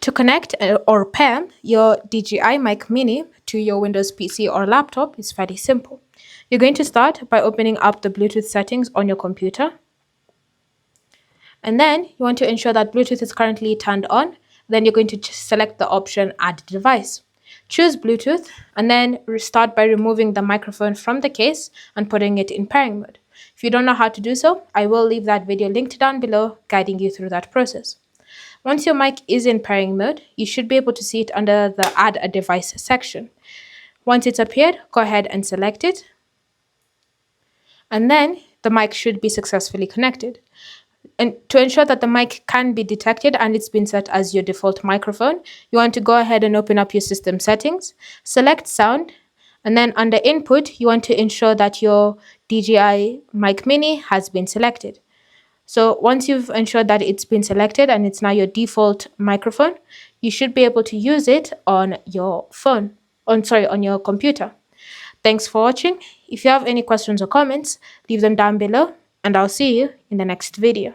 To connect or pair your DJI Mic Mini to your Windows PC or laptop is fairly simple. You're going to start by opening up the Bluetooth settings on your computer. And then you want to ensure that Bluetooth is currently turned on. Then you're going to select the option Add Device. Choose Bluetooth and then start by removing the microphone from the case and putting it in pairing mode. If you don't know how to do so, I will leave that video linked down below guiding you through that process. Once your mic is in pairing mode, you should be able to see it under the Add a Device section. Once it's appeared, go ahead and select it. And then the mic should be successfully connected. And to ensure that the mic can be detected and it's been set as your default microphone, you want to go ahead and open up your system settings, select sound, and then under input, you want to ensure that your DJI Mic Mini has been selected. So once you've ensured that it's been selected and it's now your default microphone, you should be able to use it on your on your computer. Thanks for watching. If you have any questions or comments, leave them down below and I'll see you in the next video.